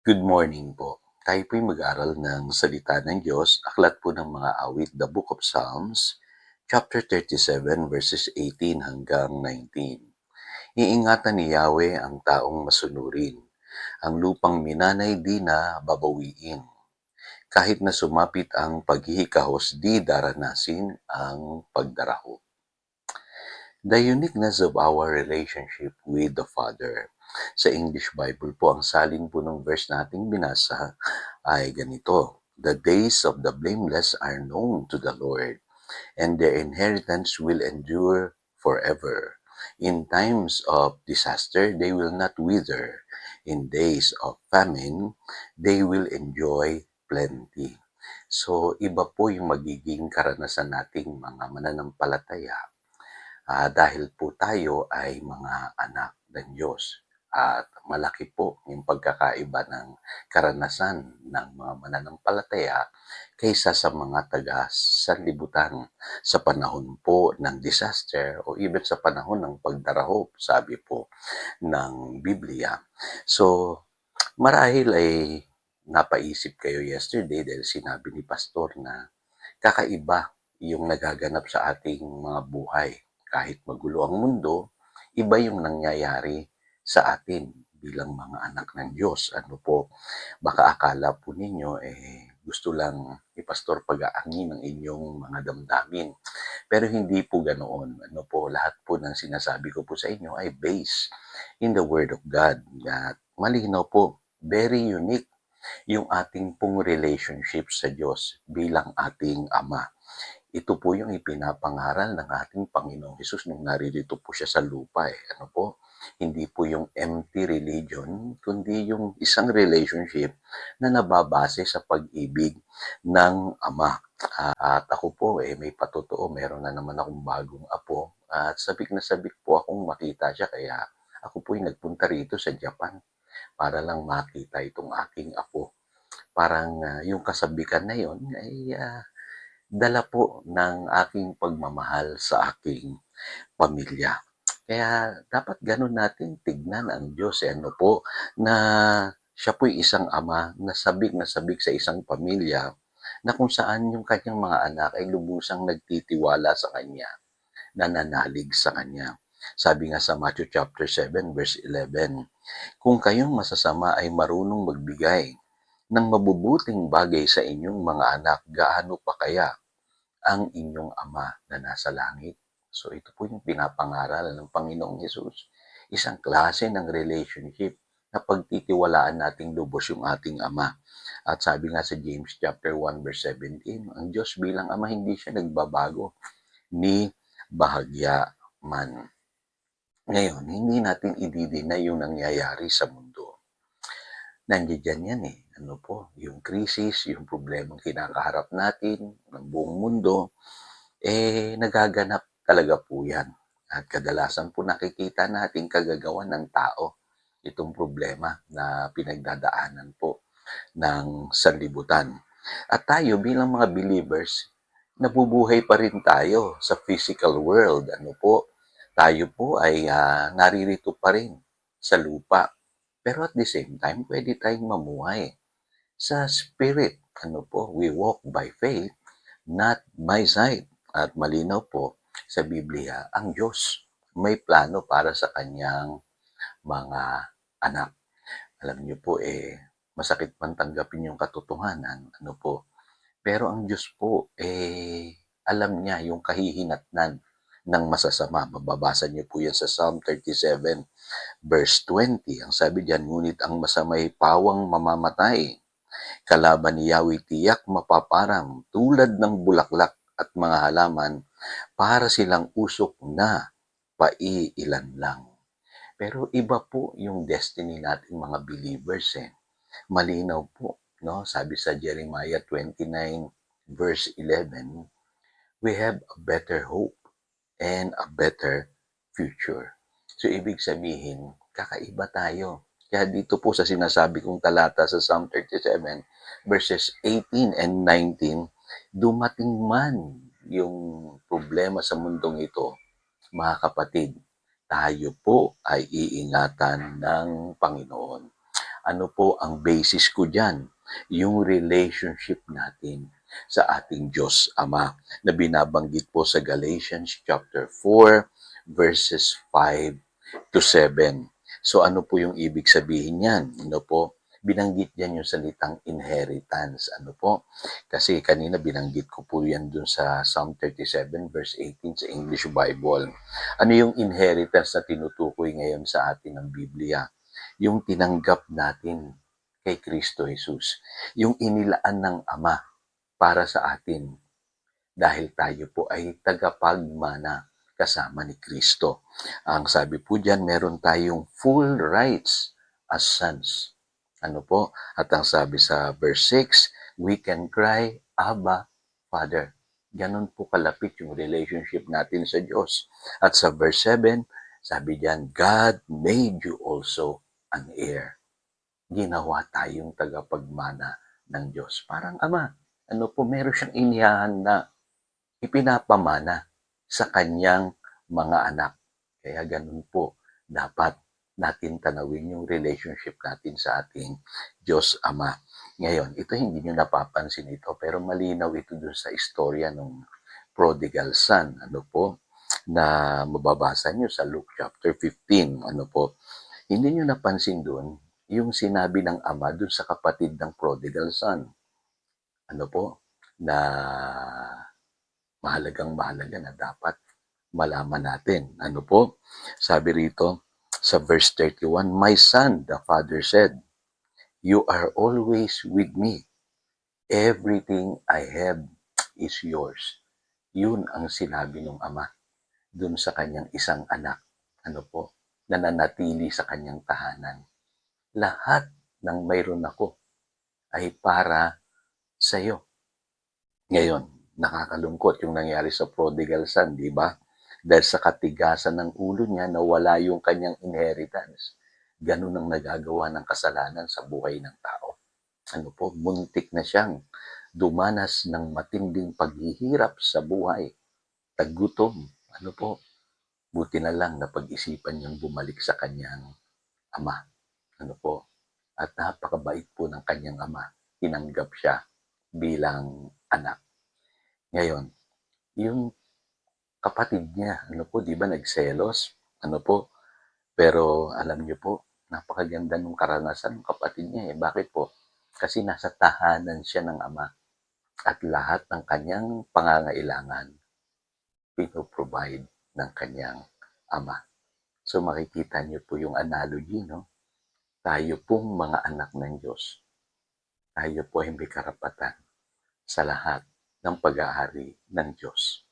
Good morning po. Tayo po'y mag-aral ng salita ng Diyos, aklat po ng mga awit, the Book of Psalms, chapter 37, verses 18 hanggang 19. Iingatan ni Yahweh ang taong masunurin, ang lupang minanay di na babawiin. Kahit na sumapit ang paghihikahos, di daranasin ang pagdaraho. The uniqueness of our relationship with the Father. Sa English Bible po, ang salin po ng verse nating binasa ay ganito: The days of the blameless are known to the Lord, and their inheritance will endure forever. In times of disaster, they will not wither. In days of famine, they will enjoy plenty. So, iba po yung magiging karanasan nating mga mananampalataya dahil po tayo ay mga anak ng Diyos. At malaki po yung pagkakaiba ng karanasan ng mga mananampalataya kaysa sa mga taga-sanlibutan sa panahon po ng disaster o even sa panahon ng pagdaraho, sabi po ng Biblia. So, marahil ay napaisip kayo yesterday dahil sinabi ni Pastor na kakaiba yung nagaganap sa ating mga buhay. Kahit magulo ang mundo, iba yung nangyayari sa atin bilang mga anak ng Diyos. Ano po, baka akala po ninyo gusto lang ni Pastor pag-aangin ng inyong mga damdamin. Pero hindi po ganoon. Ano po, lahat po ng sinasabi ko po sa inyo ay based in the Word of God. At malinaw po, very unique yung ating pong relationship sa Diyos bilang ating Ama. Ito po yung ipinapangaral ng ating Panginoong Hesus nung naririto po siya sa lupa. Ano po? Hindi po yung empty religion, kundi yung isang relationship na nababase sa pag-ibig ng Ama. At ako po, may patotoo, meron na naman akong bagong apo. At sabik na sabik po akong makita siya, kaya ako po ay nagpunta rito sa Japan para lang makita itong aking apo. Parang yung kasabikan na yon ay dala po ng aking pagmamahal sa aking pamilya. Kaya dapat ganun natin tignan ang Diyos. Ano po, na siya po'y isang ama na sabik sa isang pamilya na kung saan yung kanyang mga anak ay lubusang nagtitiwala sa kanya, nananalig sa kanya. Sabi nga sa Matthew chapter 7 verse 11, kung kayong masasama ay marunong magbigay ng mabubuting bagay sa inyong mga anak, gaano pa kaya ang inyong Ama na nasa langit? So ito po yung pinapangaral ng Panginoong Hesus. Isang klase ng relationship na pagtitiwalaan nating lubos yung ating Ama. At sabi nga sa James chapter 1 verse 17, ang Diyos bilang Ama hindi siya nagbabago ni bahagya man. Ngayon, hindi natin ididinay yung nangyayari sa mundo. Nandiyan yan Ano po, yung krisis, yung problemang kinakaharap natin ng buong mundo, nagaganap talaga po yan. At kadalasan po nakikita natin kagagawan ng tao itong problema na pinagdadaanan po ng sanlibutan. At tayo bilang mga believers, nabubuhay pa rin tayo sa physical world. Ano po, tayo po ay naririto pa rin sa lupa. Pero at the same time, pwede tayong mamuhay sa spirit. Ano po, we walk by faith, not by sight. At malinaw po sa Biblia, ang Diyos may plano para sa kanyang mga anak. Alam niyo po, masakit man tanggapin yung katotohanan. Ano po, pero ang Diyos po, alam niya yung kahihinatnan ng masasama. Mababasa niyo po yan sa Psalm 37 verse 20. Ang sabi diyan, ngunit ang masamay pawang mamamatay. Kalaban ni Yahweh tiyak mapaparang tulad ng bulaklak at mga halaman para silang usok na paiilan lang. Pero iba po yung destiny nating mga believers Malinaw po, no? Sabi sa Jeremiah 29 verse 11, we have a better hope and a better future. So ibig sabihin, kakaiba tayo. Kaya dito po sa sinasabi kong talata sa Psalm 37 verses 18 and 19, dumating man yung problema sa mundong ito, mga kapatid, tayo po ay iingatan ng Panginoon. Ano po ang basis ko diyan? Yung relationship natin sa ating Diyos Ama na binabanggit po sa Galatians chapter 4 verses 5 to 7. So ano po yung ibig sabihin niyan? Ano po? Binanggit niyan yung salitang inheritance. Ano po? Kasi kanina binanggit ko po yan dun sa Psalm 37 verse 18 sa English Bible. Ano yung inheritance na tinutukoy ngayon sa atin ng Biblia? Yung tinanggap natin kay Kristo Jesus. Yung inilaan ng Ama para sa atin dahil tayo po ay tagapagmana kasama ni Kristo. Ang sabi po diyan, meron tayong full rights as sons. Ano po? At ang sabi sa verse 6, we can cry, Abba, Father. Ganon po kalapit yung relationship natin sa Diyos. At sa verse 7, sabi diyan, God made you also an heir. Ginawa tayong tagapagmana ng Diyos. Parang Ama, ano po, meron siyang inihahanda ipinapamana sa kanyang mga anak. Kaya ganun po, dapat natin tanawin yung relationship natin sa ating Diyos Ama. Ngayon, ito hindi nyo napapansin ito, pero malinaw ito dun sa istorya ng prodigal son. Ano po? Na mababasa nyo sa Luke chapter 15. Ano po? Hindi nyo napansin dun yung sinabi ng ama dun sa kapatid ng prodigal son. Ano po? Na mahalaga na dapat malaman natin. Ano po? Sabi rito sa verse 31, my son, the father said, you are always with me. Everything I have is yours. Yun ang sinabi ng ama dun sa kanyang isang anak. Ano po? Nananatili sa kanyang tahanan. Lahat ng mayroon ako ay para sa iyo. Ngayon, nakakalungkot yung nangyari sa prodigal son, di ba? Dahil sa katigasan ng ulo niya, nawala yung kanyang inheritance. Ganun ang nagagawa ng kasalanan sa buhay ng tao. Ano po, muntik na siyang dumanas ng matinding paghihirap sa buhay. Taggutom. Ano po, buti na lang na pag-isipan niyang bumalik sa kanyang ama. Ano po, at napakabait po ng kanyang ama. Tinanggap siya bilang anak. Ngayon, yung kapatid niya, ano po, di ba nagselos? Ano po? Pero alam niyo po, napakaganda ng karanasan ng kapatid niya eh. Bakit po? Kasi nasa tahanan siya ng ama at lahat ng kanyang pangangailangan pinoprovide ng kanyang ama. So makikita niyo po yung analogy, no? Tayo pong mga anak ng Diyos. Tayo po ay may karapatan sa lahat ng pag-aari ng Diyos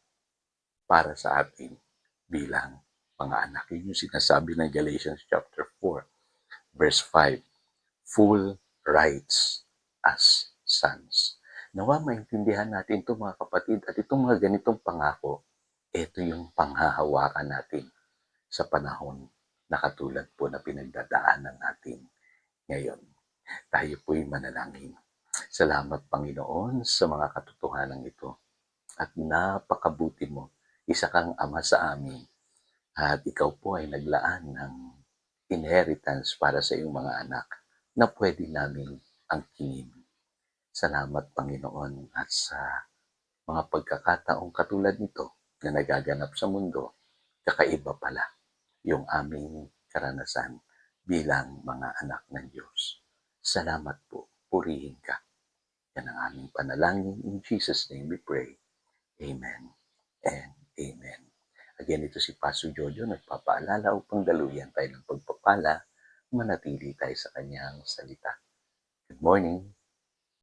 para sa atin bilang mga anak. Yun yung sinasabi ng Galatians chapter 4, verse 5. Full rights as sons. Nawa maintindihan natin ito mga kapatid at itong mga ganitong pangako, ito yung panghahawakan natin sa panahon na katulad po na pinagdadaanan natin ngayon. Tayo po'y manalangin. Salamat Panginoon sa mga katotohanan ito at napakabuti mo. Isa kang ama sa amin at ikaw po ay naglaan ng inheritance para sa iyong mga anak na pwede namin angkinin. Salamat Panginoon at sa mga pagkakataong katulad nito na nagaganap sa mundo, kakaiba pala yung aming karanasan bilang mga anak ng Diyos. Salamat po, purihin ka. Yan ang aming panalangin. In Jesus' name we pray. Amen and amen. Again, ito si Pastor Jojo, nagpapaalala upang daluyan tayo ng pagpapala, manatili tayo sa kanyang salita. Good morning.